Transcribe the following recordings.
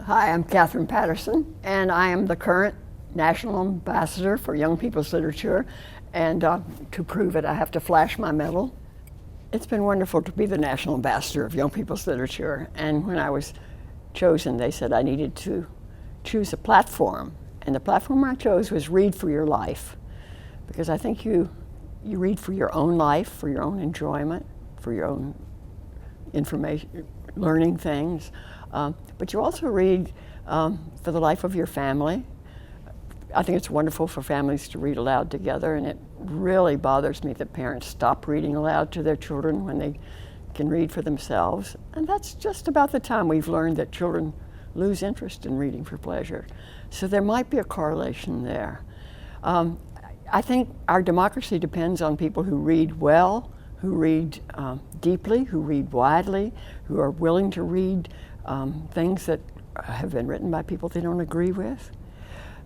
Hi, I'm Catherine Patterson, and I am the current National Ambassador for Young People's Literature. And to prove it, I have to flash my medal. It's been wonderful to be the National Ambassador of Young People's Literature. And when I was chosen, they said I needed to choose a platform. And the platform I chose was Read for Your Life. Because I think you read for your own life, for your own enjoyment, for your own information, learning things. But you also read for the life of your family. I think it's wonderful for families to read aloud together, and it really bothers me that parents stop reading aloud to their children when they can read for themselves. And that's just about the time we've learned that children lose interest in reading for pleasure. So there might be a correlation there. I think our democracy depends on people who read well, who read deeply, who read widely, who are willing to read things that have been written by people they don't agree with.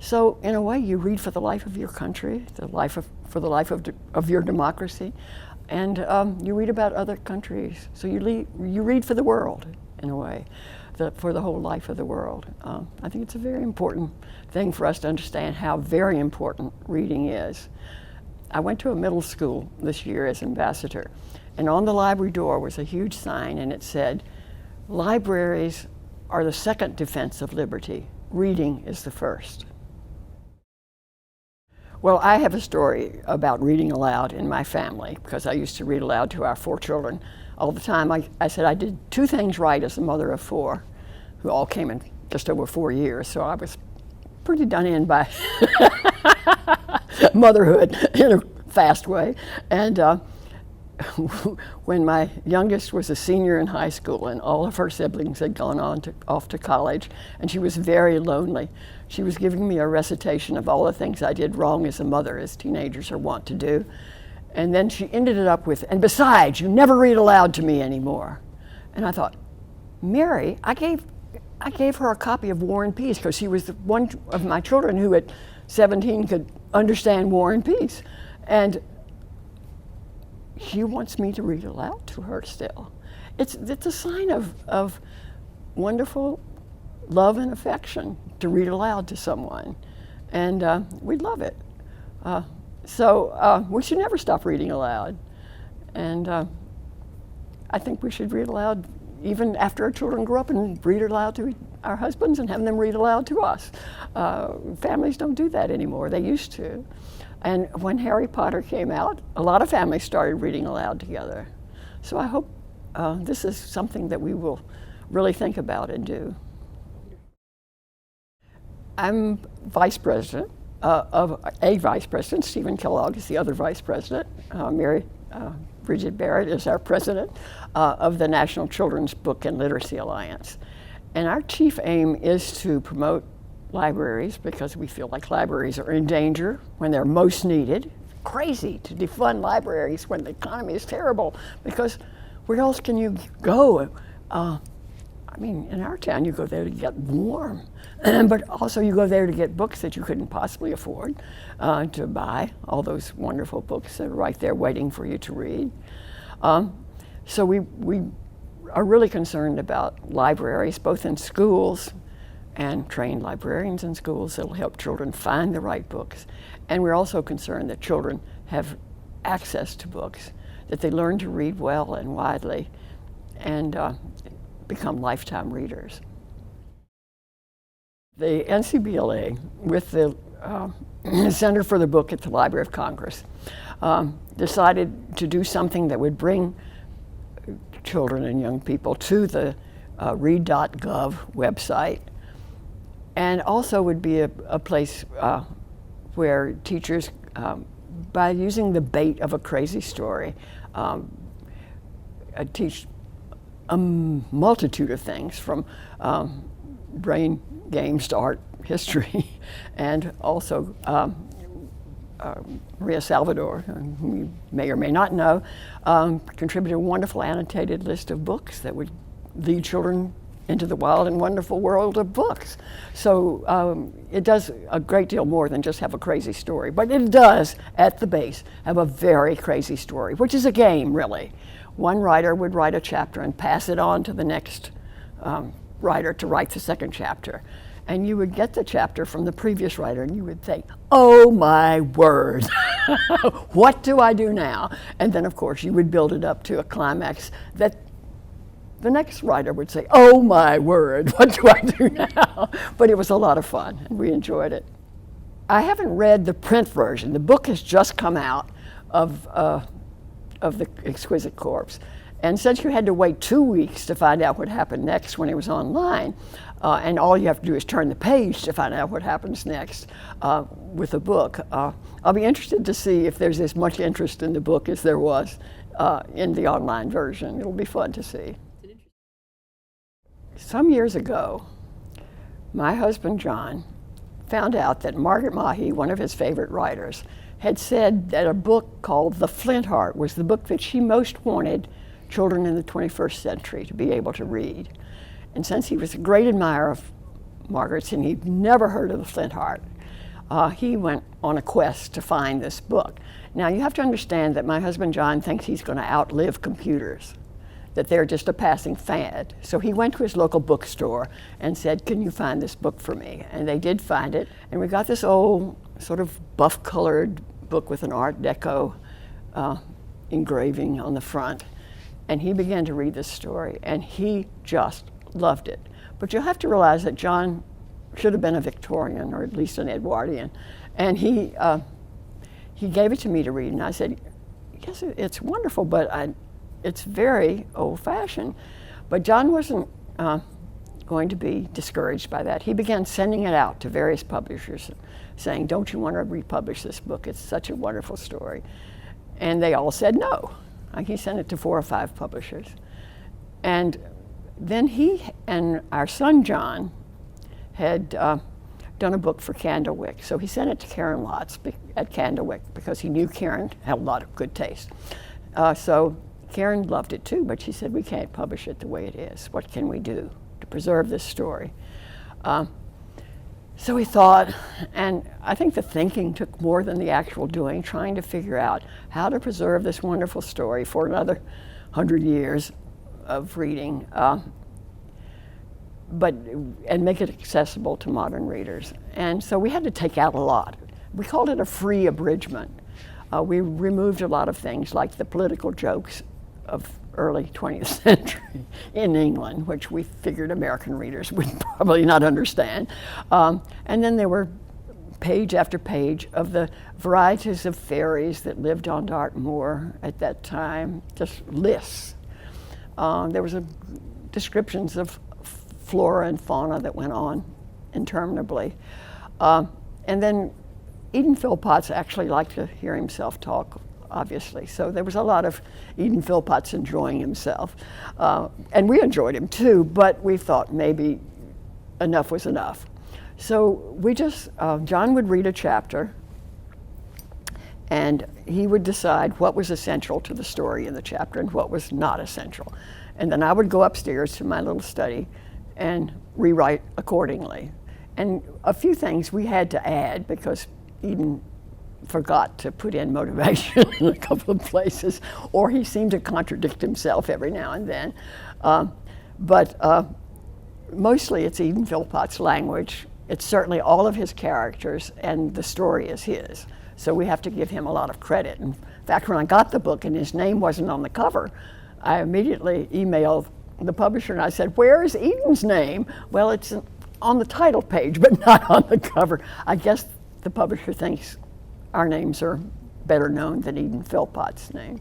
So in a way, you read for the life of your country, for the life of your democracy, and you read about other countries. So you read for the world, in a way, for the whole life of the world. I think it's a very important thing for us to understand how very important reading is. I went to a middle school this year as ambassador, and on the library door was a huge sign, and it said, "Libraries are the second defense of liberty. Reading is the first." Well, I have a story about reading aloud in my family, because I used to read aloud to our 4 children all the time. I said I did 2 things right as a mother of 4, who all came in just over 4 years, so I was pretty done in by motherhood in a fast way. And when my youngest was a senior in high school and all of her siblings had gone off to college, and she was very lonely, she was giving me a recitation of all the things I did wrong as a mother, as teenagers are wont to do. And then she ended it up with, "And besides, you never read aloud to me anymore." And I thought, Mary, I gave her a copy of War and Peace because she was the one of my children who at 17 could understand War and Peace. And she wants me to read aloud to her still. It's a sign of wonderful love and affection to read aloud to someone. And we love it. So we should never stop reading aloud. And I think we should read aloud even after our children grow up, and read aloud to our husbands and have them read aloud to us. Families don't do that anymore. They used to. And when Harry Potter came out, a lot of families started reading aloud together. So I hope this is something that we will really think about and do. I'm vice president of a vice president. Stephen Kellogg is the other vice president. Mary Bridget Barrett is our president of the National Children's Book and Literacy Alliance. And our chief aim is to promote libraries, because we feel like libraries are in danger when they're most needed. Crazy to defund libraries when the economy is terrible, because where else can you go? I mean, in our town, you go there to get warm, but also you go there to get books that you couldn't possibly afford to buy, all those wonderful books that are right there waiting for you to read. So we are really concerned about libraries, both in schools and trained librarians in schools that will help children find the right books. And we're also concerned that children have access to books, that they learn to read well and widely, and become lifetime readers. The NCBLA, with the Center for the Book at the Library of Congress, decided to do something that would bring children and young people to the read.gov website, and also would be a place where teachers, by using the bait of a crazy story, teach a multitude of things, from brain games to art history, and also Maria Salvador, whom you may or may not know, contributed a wonderful annotated list of books that would lead children into the wild and wonderful world of books. So it does a great deal more than just have a crazy story, but it does, at the base, have a very crazy story, which is a game, really. One writer would write a chapter and pass it on to the next writer to write the second chapter. And you would get the chapter from the previous writer and you would think, oh my word, what do I do now? And then of course you would build it up to a climax that the next writer would say, oh my word, what do I do now? But it was a lot of fun and we enjoyed it. I haven't read the print version. The book has just come out of The Exquisite Corpse. And since you had to wait 2 weeks to find out what happened next when it was online, and all you have to do is turn the page to find out what happens next with the book, I'll be interested to see if there's as much interest in the book as there was in the online version. It'll be fun to see. Some years ago, my husband John found out that Margaret Mahy, one of his favorite writers, had said that a book called The Flint Heart was the book that she most wanted children in the 21st century to be able to read. And since he was a great admirer of Margaret's and he'd never heard of The Flint Heart, he went on a quest to find this book. Now you have to understand that my husband John thinks he's going to outlive computers, that they're just a passing fad. So he went to his local bookstore and said, can you find this book for me? And they did find it. And we got this old sort of buff colored book with an Art Deco engraving on the front. And he began to read this story and he just loved it. But you'll have to realize that John should have been a Victorian or at least an Edwardian. And he gave it to me to read and I said, yes, it's wonderful, but it's very old-fashioned. But John wasn't going to be discouraged by that. He began sending it out to various publishers saying, don't you want to republish this book? It's such a wonderful story. And they all said no. He sent it to 4 or 5 publishers. And then he and our son John had done a book for Candlewick. So he sent it to Karen Lotz at Candlewick because he knew Karen had a lot of good taste. So Karen loved it too, but she said, we can't publish it the way it is. What can we do to preserve this story? So we thought, and I think the thinking took more than the actual doing, trying to figure out how to preserve this wonderful story for another 100 years of reading, and make it accessible to modern readers. And so we had to take out a lot. We called it a free abridgment. We removed a lot of things like the political jokes of early 20th century in England, which we figured American readers would probably not understand. And then there were page after page of the varieties of fairies that lived on Dartmoor at that time, just lists. There was descriptions of flora and fauna that went on interminably. And then Eden Phillpotts actually liked to hear himself talk, obviously. So there was a lot of Eden Phillpotts enjoying himself. And we enjoyed him too, but we thought maybe enough was enough. So we just, John would read a chapter and he would decide what was essential to the story in the chapter and what was not essential. And then I would go upstairs to my little study and rewrite accordingly. And a few things we had to add because Eden forgot to put in motivation in a couple of places, or he seemed to contradict himself every now and then. But mostly it's Eden Phillpotts' language. It's certainly all of his characters, and the story is his. So we have to give him a lot of credit. In fact, when I got the book and his name wasn't on the cover, I immediately emailed the publisher and I said, where is Eden's name? Well, it's on the title page, but not on the cover. I guess the publisher thinks our names are better known than Eden Phillpotts' name.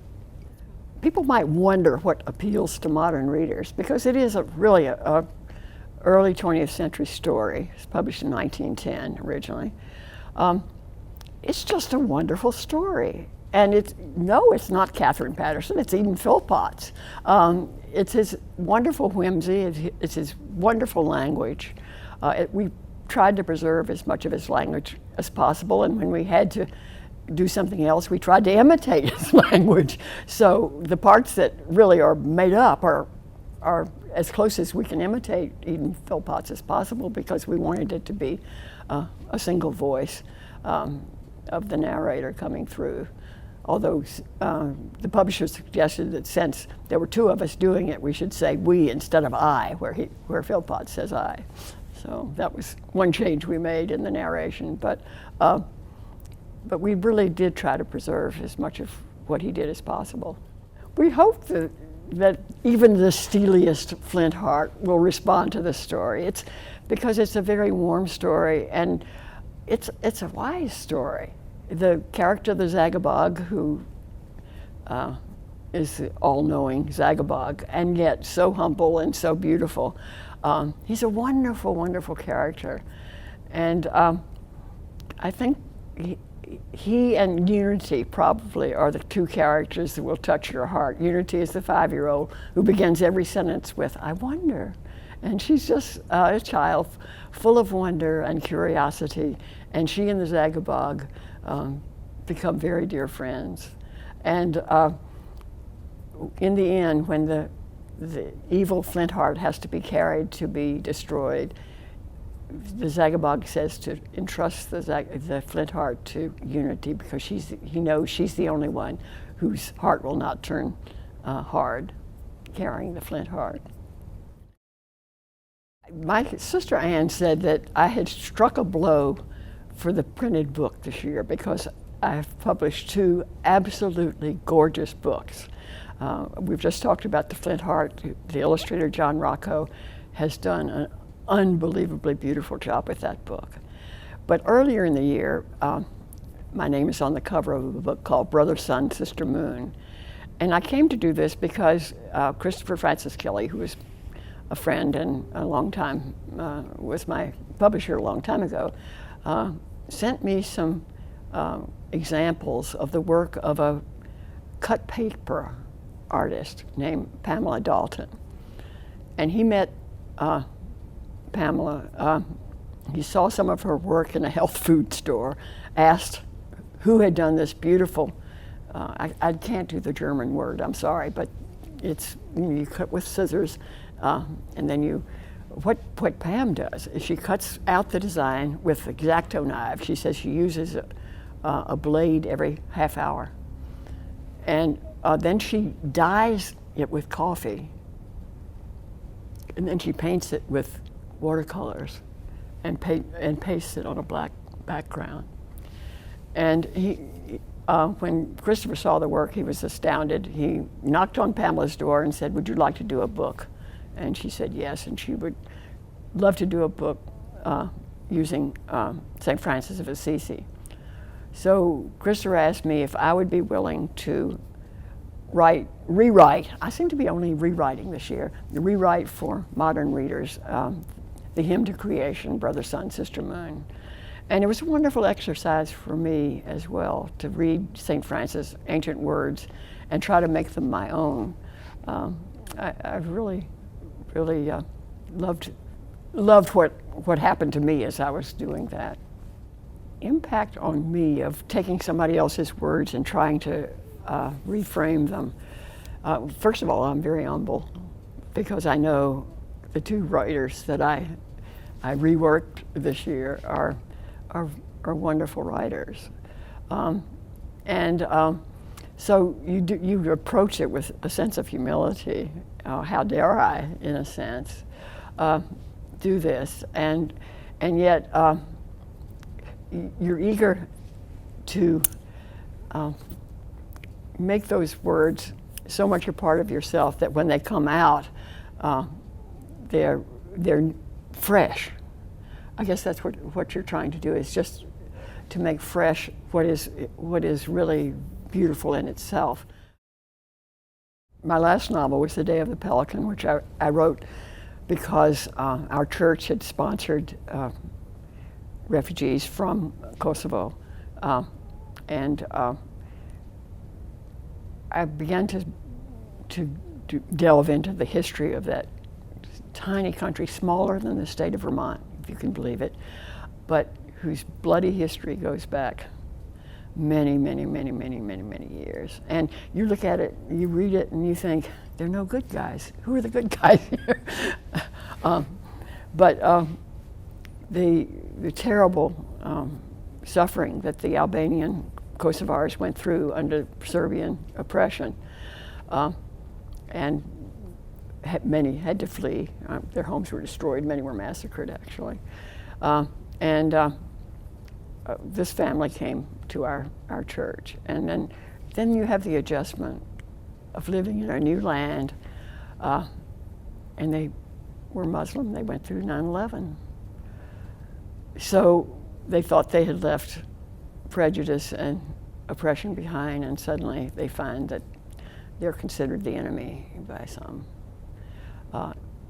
People might wonder what appeals to modern readers, because it is really a early 20th century story. It's published in 1910 originally. It's just a wonderful story. And it's not Katherine Paterson, it's Eden Phillpotts. It's his wonderful whimsy, it's his wonderful language. We tried to preserve as much of his language as possible, and when we had to do something else, we tried to imitate his language. So the parts that really are made up are as close as we can imitate Eden Phillpotts as possible, because we wanted it to be a single voice of the narrator coming through. although the publisher suggested that since there were two of us doing it, we should say we instead of I, where Philpott says I. So that was one change we made in the narration, but we really did try to preserve as much of what he did as possible. We hope that even the steeliest Flint heart will respond to this story. It's because it's a very warm story, and it's a wise story. The character, the Zagabog, who is the all-knowing Zagabog, and yet so humble and so beautiful. He's a wonderful, wonderful character. And I think he and Unity probably are the two characters that will touch your heart. Unity is the 5-year-old who begins every sentence with, "I wonder." And she's just a child full of wonder and curiosity. And she and the Zagabog become very dear friends. And in the end, when the evil Flint heart has to be carried to be destroyed, the Zagabog says to entrust the Flint heart to Unity, because he knows she's the only one whose heart will not turn hard, carrying the Flint heart. My sister Anne said that I had struck a blow for the printed book this year, because I've published 2 absolutely gorgeous books. We've just talked about the Flint heart. The illustrator John Rocco has done an unbelievably beautiful job with that book. But earlier in the year, my name is on the cover of a book called Brother, Sun, Sister, Moon. And I came to do this because Christopher Francis Kelly, who was a friend and a long time, was my publisher a long time ago, sent me some examples of the work of a cut paper artist named Pamela Dalton. And he met Pamela, he saw some of her work in a health food store, asked who had done this beautiful, I can't do the German word, I'm sorry, but it's, you cut with scissors, and then what Pam does is she cuts out the design with X-Acto knife. She says she uses a blade every half hour. And then she dyes it with coffee, and then she paints it with watercolors and pastes it on a black background. And when Christopher saw the work, he was astounded. He knocked on Pamela's door and said, "Would you like to do a book?" And she said yes, and she would love to do a book using St. Francis of Assisi. So Christopher asked me if I would be willing to rewrite, I seem to be only rewriting this year, rewrite for modern readers, the Hymn to Creation, Brother, Sun, Sister, Moon. And it was a wonderful exercise for me as well to read St. Francis' ancient words and try to make them my own. I've really loved what happened to me as I was doing that. Impact on me of taking somebody else's words and trying to reframe them. First of all, I'm very humble, because I know the 2 writers that I reworked this year are wonderful writers. So you approach it with a sense of humility. How dare I, in a sense, do this? And yet you're eager to make those words so much a part of yourself that when they come out, they're fresh. I guess that's what you're trying to do, is just to make fresh what is really beautiful in itself. My last novel was The Day of the Pelican, which I wrote because our church had sponsored refugees from Kosovo. And I began to delve into the history of that tiny country, smaller than the state of Vermont, if you can believe it, but whose bloody history goes back many, many, many, many, many, many years. And you look at it, you read it, and you think, there are no good guys. Who are the good guys here? But the terrible suffering that the Albanian Kosovars went through under Serbian oppression, and many had to flee. Their homes were destroyed. Many were massacred, actually. This family came to our church, and then you have the adjustment of living in a new land, and they were Muslim. They went through 9/11. So they thought they had left prejudice and oppression behind, and suddenly they find that they're considered the enemy by some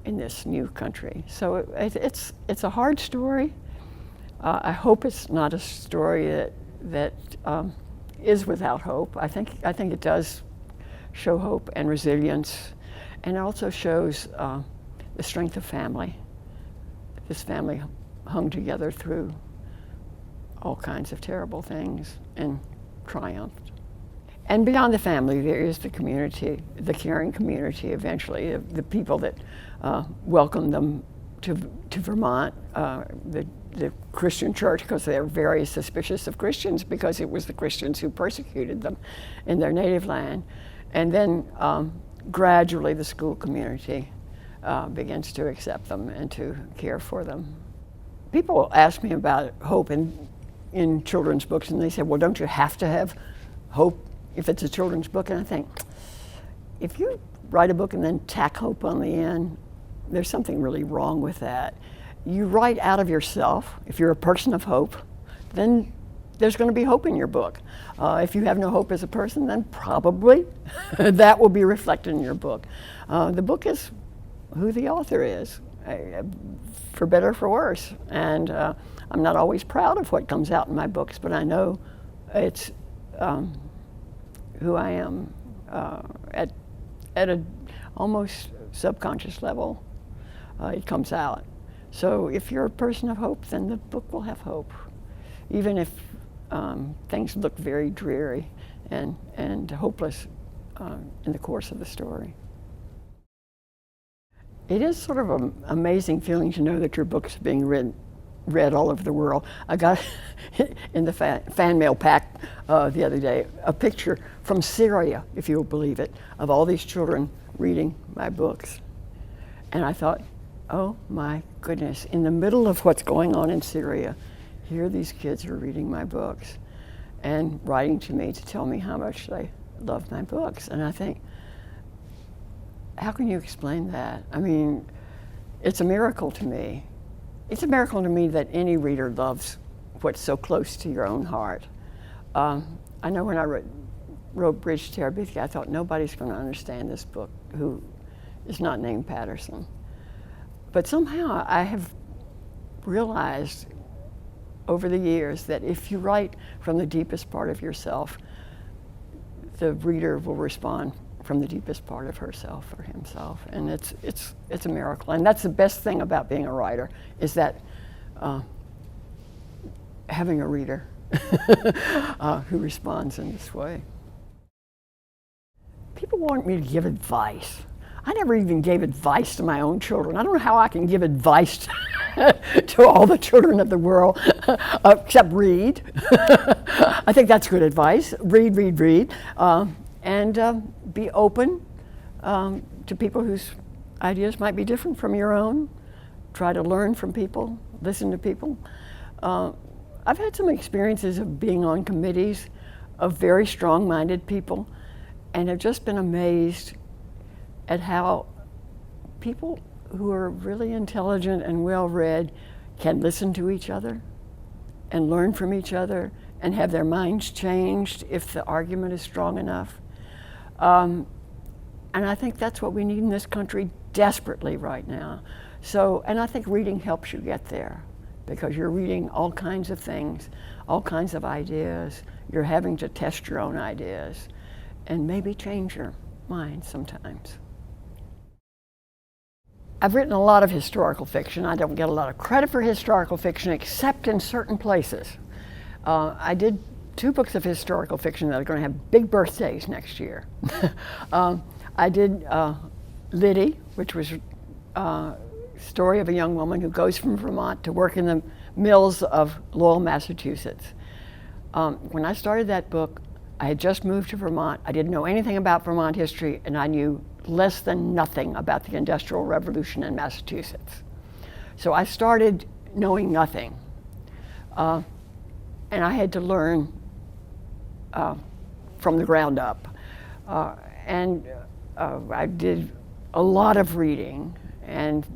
in this new country. So it's a hard story. I hope it's not a story that is without hope. I think it does show hope and resilience, and also shows the strength of family. This family hung together through all kinds of terrible things and triumphed. And beyond the family, there is the community, the caring community eventually, the people that welcomed them to Vermont, the Christian church, because they were very suspicious of Christians because it was the Christians who persecuted them in their native land. And then gradually the school community begins to accept them and to care for them. People ask me about hope in children's books, and they say, well, don't you have to have hope if it's a children's book? And I think, if you write a book and then tack hope on the end, there's something really wrong with that. You write out of yourself. If you're a person of hope, then there's going to be hope in your book. If you have no hope as a person, then probably that will be reflected in your book. The book is who the author is, for better or for worse. And I'm not always proud of what comes out in my books, but I know it's who I am at a almost subconscious level. It comes out. So if you're a person of hope, then the book will have hope, even if things look very dreary and hopeless in the course of the story. It is sort of an amazing feeling to know that your book's being read all over the world. I got in the fan mail pack the other day a picture from Syria, if you'll believe it, of all these children reading my books. And I thought, oh my goodness, in the middle of what's going on in Syria, here these kids are reading my books and writing to me to tell me how much they love my books. And I think, how can you explain that? I mean, it's a miracle to me. It's a miracle to me that any reader loves what's so close to your own heart. I know when I wrote Bridge to Terabithia, I thought nobody's going to understand this book who is not named Patterson. But somehow I have realized over the years that if you write from the deepest part of yourself, the reader will respond from the deepest part of herself or himself, and it's a miracle. And that's the best thing about being a writer, is that having a reader who responds in this way. People want me to give advice. I never even gave advice to my own children. I don't know how I can give advice to all the children of the world, except read. I think that's good advice. Read, and be open to people whose ideas might be different from your own. Try to learn from people, listen to people. I've had some experiences of being on committees of very strong-minded people, and have just been amazed at how people who are really intelligent and well-read can listen to each other and learn from each other and have their minds changed if the argument is strong enough. And I think that's what we need in this country desperately right now. So, and I think reading helps you get there, because you're reading all kinds of things, all kinds of ideas. You're having to test your own ideas and maybe change your mind sometimes. I've written a lot of historical fiction. I don't get a lot of credit for historical fiction except in certain places. I did 2 books of historical fiction that are going to have big birthdays next year. I did Liddy, which was a story of a young woman who goes from Vermont to work in the mills of Lowell, Massachusetts. When I started that book, I had just moved to Vermont. I didn't know anything about Vermont history, and I knew less than nothing about the Industrial Revolution in Massachusetts. So I started knowing nothing. And I had to learn from the ground up. I did a lot of reading, and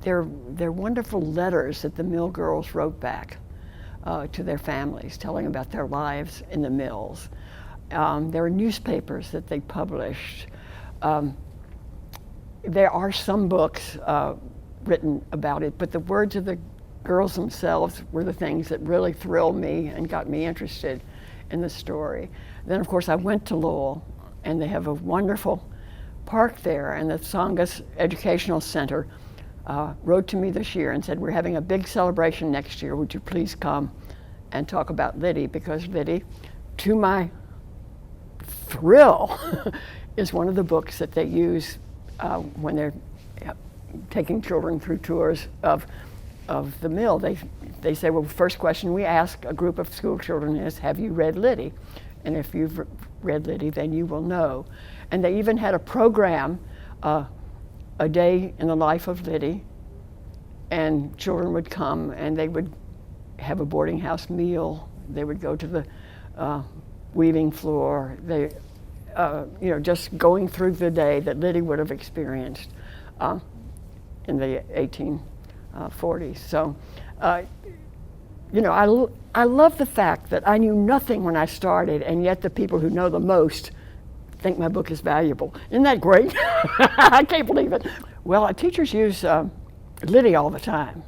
they're wonderful letters that the mill girls wrote back to their families, telling about their lives in the mills. There are newspapers that they published. There are some books written about it, but the words of the girls themselves were the things that really thrilled me and got me interested in the story. Then, of course, I went to Lowell, and they have a wonderful park there, and the Tsongas Educational Center wrote to me this year and said, we're having a big celebration next year. Would you please come and talk about Liddy? Because Liddy, to my thrill, is one of the books that they use when they're taking children through tours of the mill. They say, well, first question we ask a group of school children is, have you read Liddy? And if you've read Liddy, then you will know. And they even had a program, a day in the life of Liddy, and children would come and they would have a boarding house meal. They would go to the weaving floor. They, just going through the day that Liddy would have experienced in the 1840s. So, I love the fact that I knew nothing when I started, and yet the people who know the most think my book is valuable. Isn't that great? I can't believe it. Well, teachers use Liddy all the time.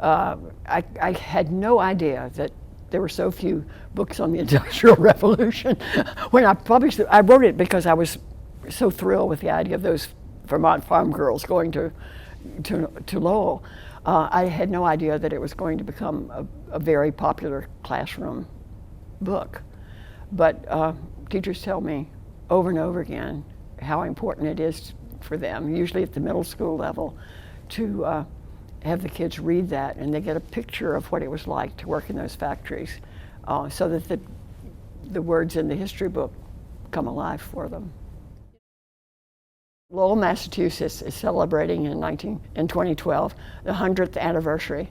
I had no idea that there were so few books on the Industrial Revolution. When I published it, I wrote it because I was so thrilled with the idea of those Vermont farm girls going to Lowell. I had no idea that it was going to become a very popular classroom book. But teachers tell me over and over again how important it is for them, usually at the middle school level, to have the kids read that, and they get a picture of what it was like to work in those factories, so that the words in the history book come alive for them. Lowell, Massachusetts is celebrating in 2012 the 100th anniversary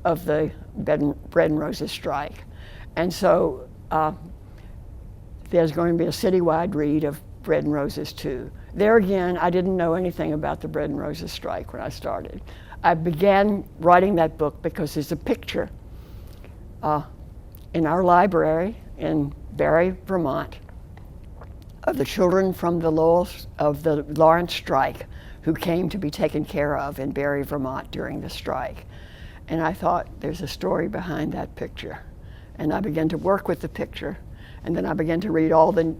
of the Bread and Roses strike. And so there's going to be a citywide read of Bread and Roses 2. There again, I didn't know anything about the Bread and Roses strike when I started. I began writing that book because there's a picture in our library in Barre, Vermont, of the children from the Lawrence strike who came to be taken care of in Barre, Vermont during the strike. And I thought, there's a story behind that picture. And I began to work with the picture, and then I began to read all the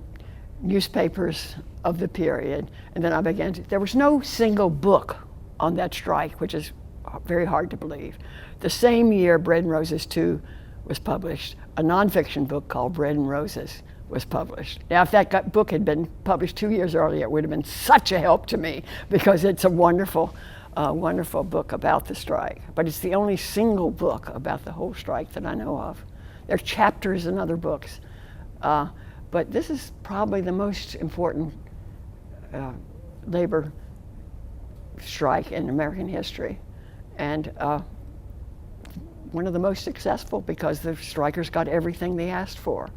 newspapers of the period, and then there was no single book on that strike, which is very hard to believe. The same year Bread and Roses 2 was published, a nonfiction book called Bread and Roses was published. Now, if that book had been published 2 years earlier, it would have been such a help to me, because it's a wonderful book about the strike. But it's the only single book about the whole strike that I know of. There are chapters in other books, but this is probably the most important labor strike in American history, and one of the most successful, because the strikers got everything they asked for.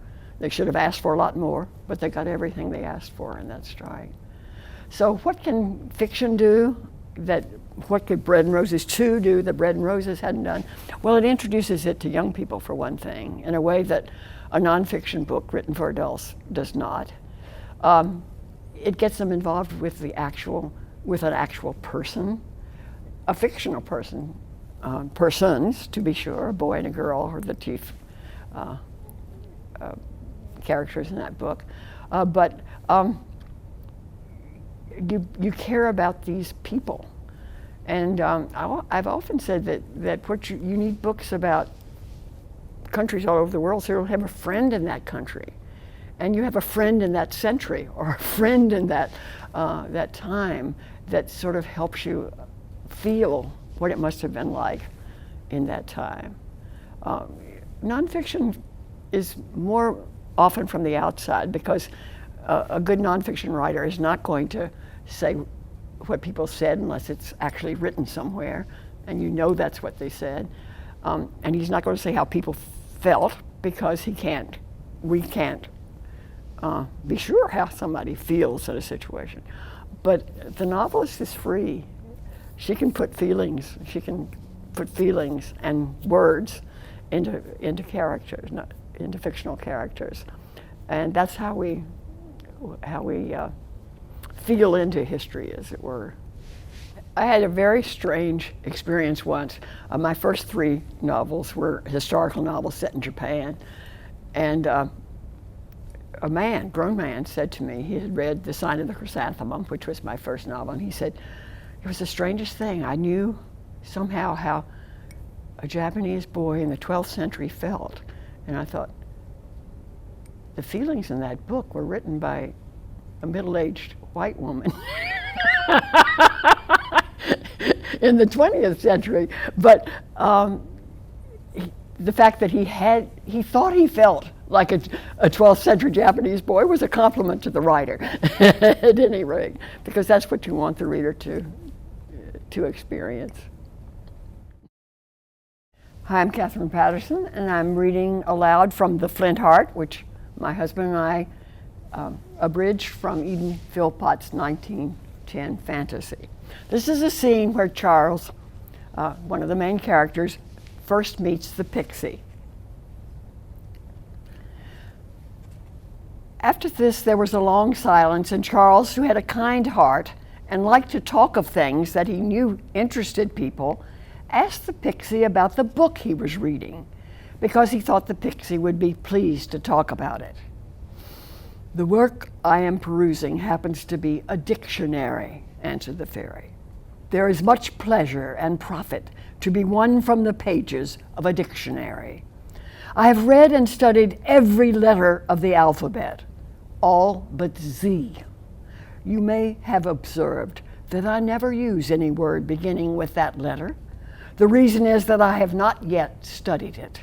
They should have asked for a lot more, but they got everything they asked for in that strike. So what can fiction do what could Bread and Roses 2 do that Bread and Roses hadn't done? Well, it introduces it to young people, for one thing, in a way that a nonfiction book written for adults does not. It gets them involved with an actual person, a fictional person, persons, to be sure, a boy and a girl are the chief characters in that book. But you care about these people. And I've often said that you need books about countries all over the world, so you'll have a friend in that country, and you have a friend in that century, or a friend in that time, that sort of helps you feel what it must have been like in that time. Nonfiction is more often from the outside, because a good nonfiction writer is not going to say what people said unless it's actually written somewhere, and you know that's what they said. And he's not going to say how people felt, because we can't be sure how somebody feels in a situation. But the novelist is free. She can put feelings and words into characters, into fictional characters, and that's how we feel into history, as it were. I had a very strange experience once. My first 3 novels were historical novels set in Japan, and a grown man, said to me, he had read The Sign of the Chrysanthemum, which was my first novel, and he said, it was the strangest thing. I knew somehow how a Japanese boy in the 12th century felt. And I thought, the feelings in that book were written by a middle-aged white woman in the 20th century. But the fact that he thought he felt like a 12th century Japanese boy was a compliment to the writer, at any rate, because that's what you want the reader to experience. Hi, I'm Katherine Paterson, and I'm reading aloud from The Flint Heart, which my husband and I abridged from Eden Philpott's 1910 fantasy. This is a scene where Charles, one of the main characters, first meets the pixie. After this, there was a long silence, and Charles, who had a kind heart and liked to talk of things that he knew interested people, asked the pixie about the book he was reading, because he thought the pixie would be pleased to talk about it. The work I am perusing happens to be a dictionary, answered the fairy. There is much pleasure and profit to be won from the pages of a dictionary. I have read and studied every letter of the alphabet, all but Z. You may have observed that I never use any word beginning with that letter. The reason is that I have not yet studied it.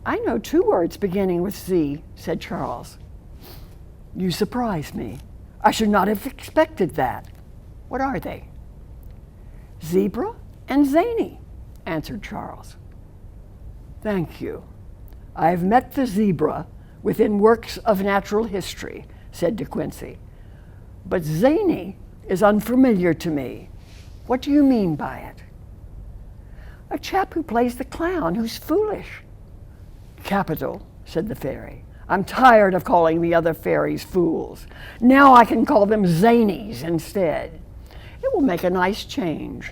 I know 2 words beginning with Z, said Charles. You surprise me. I should not have expected that. What are they? Zebra and zany, answered Charles. Thank you. I have met the zebra within works of natural history, said De Quincey. But zany is unfamiliar to me. What do you mean by it? A chap who plays the clown, who's foolish. Capital, said the fairy. I'm tired of calling the other fairies fools. Now I can call them zanies instead. It will make a nice change.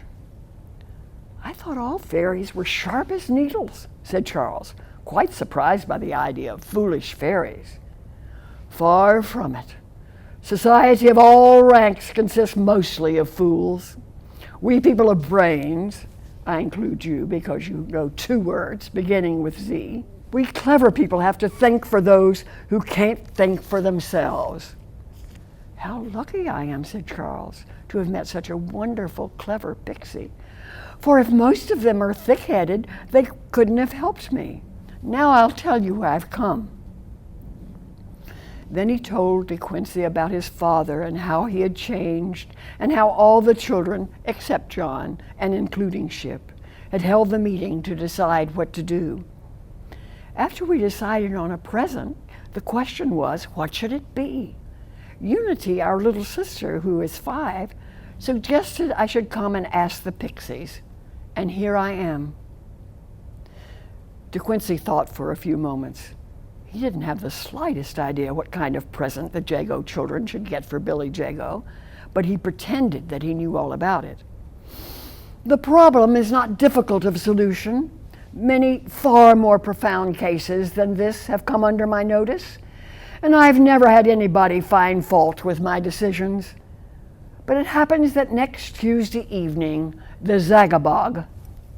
I thought all fairies were sharp as needles, said Charles, quite surprised by the idea of foolish fairies. Far from it. Society of all ranks consists mostly of fools. We people of brains, I include you because you know 2 words beginning with Z, we clever people have to think for those who can't think for themselves. How lucky I am, said Charles, to have met such a wonderful, clever pixie. For if most of them are thick-headed, they couldn't have helped me. Now I'll tell you why I've come. Then he told De Quincey about his father and how he had changed, and how all the children, except John, and including Ship, had held the meeting to decide what to do. After we decided on a present, the question was, what should it be? Unity, our little sister, who is 5, suggested I should come and ask the pixies, and here I am. De Quincey thought for a few moments. He didn't have the slightest idea what kind of present the Jago children should get for Billy Jago, but he pretended that he knew all about it. The problem is not difficult of solution. Many far more profound cases than this have come under my notice, and I've never had anybody find fault with my decisions. But it happens that next Tuesday evening, the Zagabog,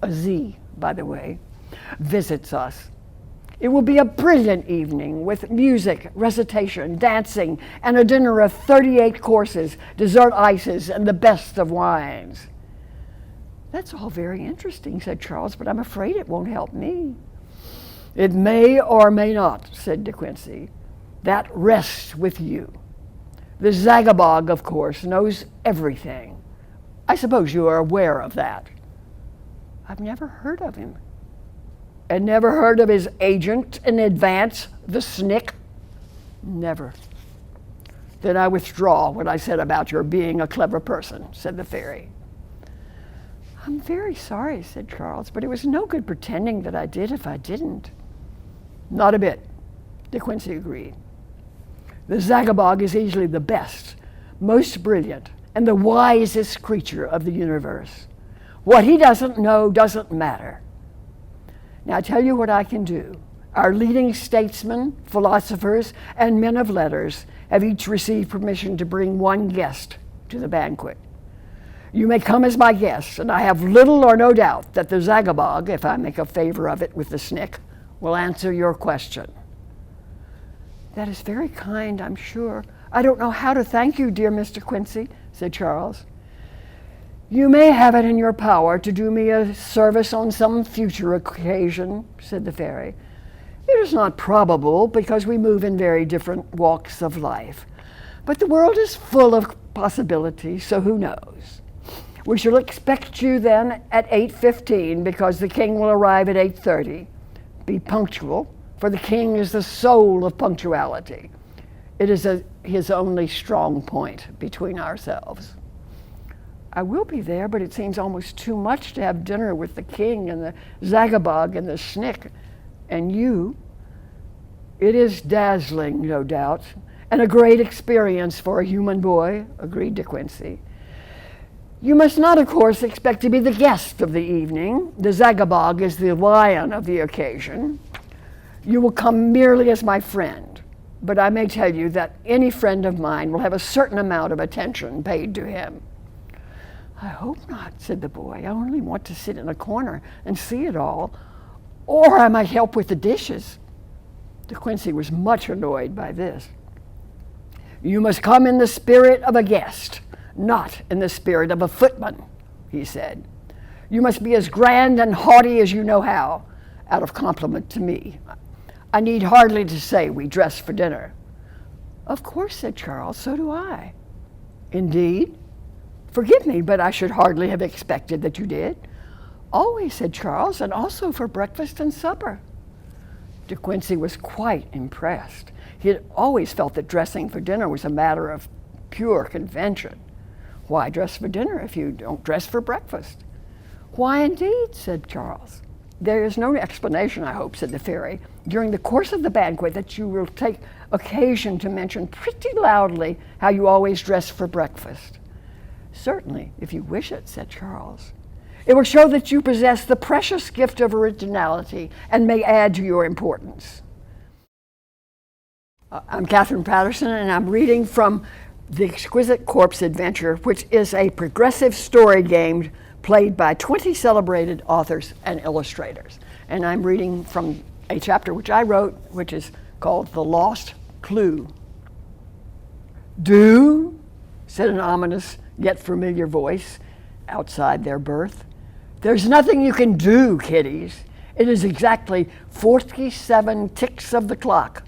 a Z, by the way, visits us. It will be a brilliant evening with music, recitation, dancing, and a dinner of 38 courses, dessert ices, and the best of wines. That's all very interesting, said Charles, but I'm afraid it won't help me. It may or may not, said De Quincey. That rests with you. The Zagabog, of course, knows everything. I suppose you are aware of that. I've never heard of him. And never heard of his agent in advance, the Snick? Never. Then I withdraw what I said about your being a clever person, said the fairy. I'm very sorry, said Charles, but it was no good pretending that I did if I didn't. Not a bit, De Quincey agreed. The Zagabog is easily the best, most brilliant, and the wisest creature of the universe. What he doesn't know doesn't matter. Now I tell you what I can do. Our leading statesmen, philosophers, and men of letters have each received permission to bring one guest to the banquet. You may come as my guest, and I have little or no doubt that the Zagabog, if I make a favor of it with the Snick, will answer your question. That is very kind, I'm sure. I don't know how to thank you, dear Mr. Quincey, said Charles. You may have it in your power to do me a service on some future occasion, said the fairy. It is not probable because we move in very different walks of life. But the world is full of possibilities, so who knows? We shall expect you then at 8:15 because the king will arrive at 8:30. Be punctual, for the king is the soul of punctuality. It is his only strong point between ourselves. I will be there, but it seems almost too much to have dinner with the king and the Zagabog and the Snick and you. It is dazzling, no doubt, and a great experience for a human boy, agreed De Quincey. You must not, of course, expect to be the guest of the evening. The Zagabog is the lion of the occasion. You will come merely as my friend, but I may tell you that any friend of mine will have a certain amount of attention paid to him. I hope not, said the boy. I only want to sit in a corner and see it all, or I might help with the dishes. De Quincey was much annoyed by this. You must come in the spirit of a guest, not in the spirit of a footman, he said. You must be as grand and haughty as you know how, out of compliment to me. I need hardly to say we dress for dinner. Of course, said Charles, so do I. Indeed? Forgive me, but I should hardly have expected that you did. Always, said Charles, and also for breakfast and supper. De Quincey was quite impressed. He had always felt that dressing for dinner was a matter of pure convention. Why dress for dinner if you don't dress for breakfast? Why indeed, said Charles. There is no explanation, I hope, said the fairy, during the course of the banquet that you will take occasion to mention pretty loudly how you always dress for breakfast. Certainly, if you wish it, said Charles. It will show that you possess the precious gift of originality and may add to your importance. I'm Catherine Patterson, and I'm reading from The Exquisite Corpse Adventure, which is a progressive story game played by 20 celebrated authors and illustrators. And I'm reading from a chapter which I wrote, which is called The Lost Clue. Do, said an ominous yet familiar voice outside their berth. There's nothing you can do, kiddies. It is exactly 47 ticks of the clock.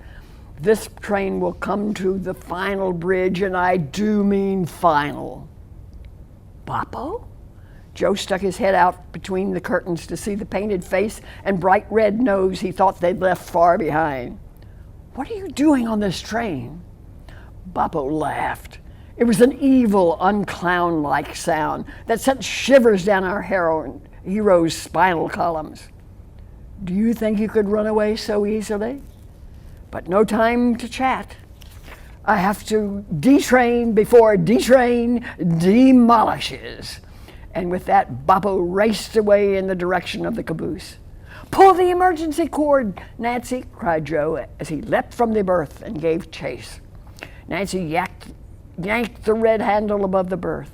This train will come to the final bridge, and I do mean final. Boppo? Joe stuck his head out between the curtains to see the painted face and bright red nose he thought they'd left far behind. What are you doing on this train? Boppo laughed. It was an evil, unclown-like sound that sent shivers down our hero's spinal columns. Do you think you could run away so easily? But no time to chat. I have to detrain before detrain demolishes. And with that, Boppo raced away in the direction of the caboose. Pull the emergency cord, Nancy, cried Joe as he leapt from the berth and gave chase. Nancy yanked the red handle above the berth.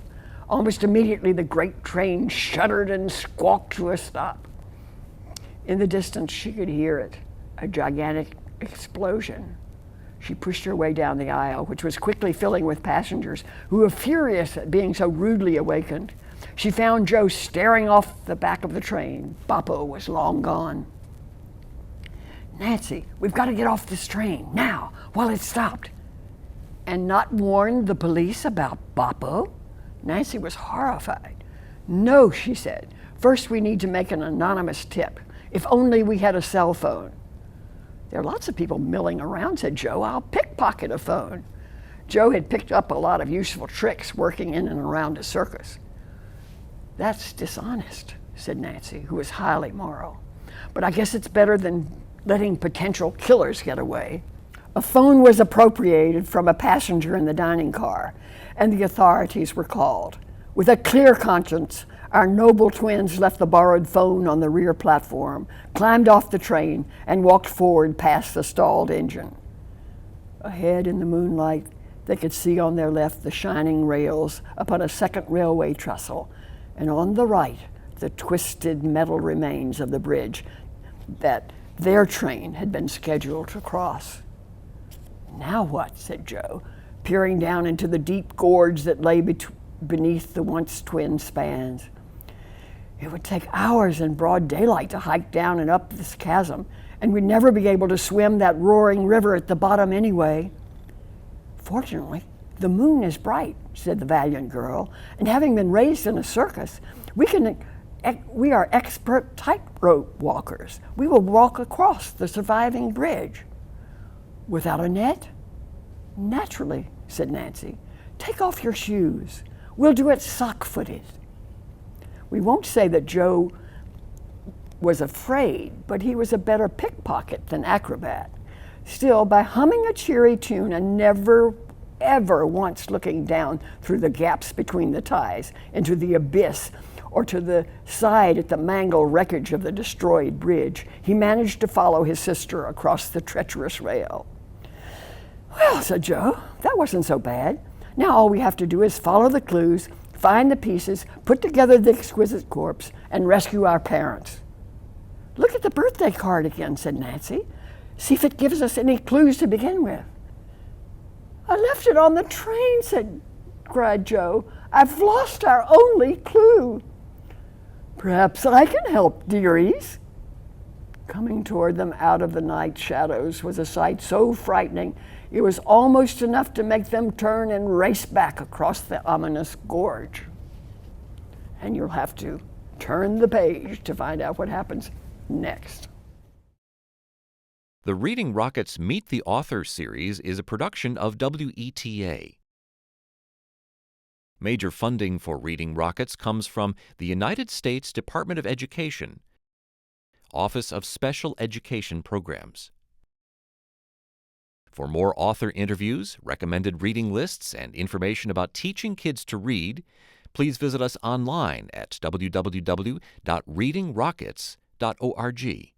Almost immediately, the great train shuddered and squawked to a stop. In the distance, she could hear it, a gigantic explosion. She pushed her way down the aisle, which was quickly filling with passengers who were furious at being so rudely awakened. She found Joe staring off the back of the train. Boppo was long gone. Nancy, we've got to get off this train now, while it's stopped. And not warn the police about Boppo? Nancy was horrified. No, she said. First we need to make an anonymous tip. If only we had a cell phone. There are lots of people milling around, said Joe. I'll pickpocket a phone. Joe had picked up a lot of useful tricks working in and around a circus. That's dishonest, said Nancy, who was highly moral. But I guess it's better than letting potential killers get away. A phone was appropriated from a passenger in the dining car, and the authorities were called. With a clear conscience, our noble twins left the borrowed phone on the rear platform, climbed off the train, and walked forward past the stalled engine. Ahead in the moonlight, they could see on their left the shining rails upon a second railway trestle, and on the right, the twisted metal remains of the bridge that their train had been scheduled to cross. Now what? Said Joe, peering down into the deep gorge that lay beneath the once twin spans. It would take hours in broad daylight to hike down and up this chasm, and we'd never be able to swim that roaring river at the bottom anyway. Fortunately, the moon is bright, said the valiant girl, and having been raised in a circus, we are expert tightrope walkers. We will walk across the surviving bridge. Without a net? Naturally, said Nancy. Take off your shoes. We'll do it sock-footed. We won't say that Joe was afraid, but he was a better pickpocket than acrobat. Still, by humming a cheery tune and never, ever once looking down through the gaps between the ties into the abyss or to the side at the mangled wreckage of the destroyed bridge, he managed to follow his sister across the treacherous rail. Well, said Joe, that wasn't so bad. Now all we have to do is follow the clues, find the pieces, put together the exquisite corpse, and rescue our parents. Look at the birthday card again, said Nancy. See if it gives us any clues to begin with. I left it on the train, cried Joe. I've lost our only clue. Perhaps I can help, dearies. Coming toward them out of the night shadows was a sight so frightening it was almost enough to make them turn and race back across the ominous gorge. And you'll have to turn the page to find out what happens next. The Reading Rockets Meet the Author series is a production of WETA. Major funding for Reading Rockets comes from the United States Department of Education, Office of Special Education Programs. For more author interviews, recommended reading lists, and information about teaching kids to read, please visit us online at www.readingrockets.org.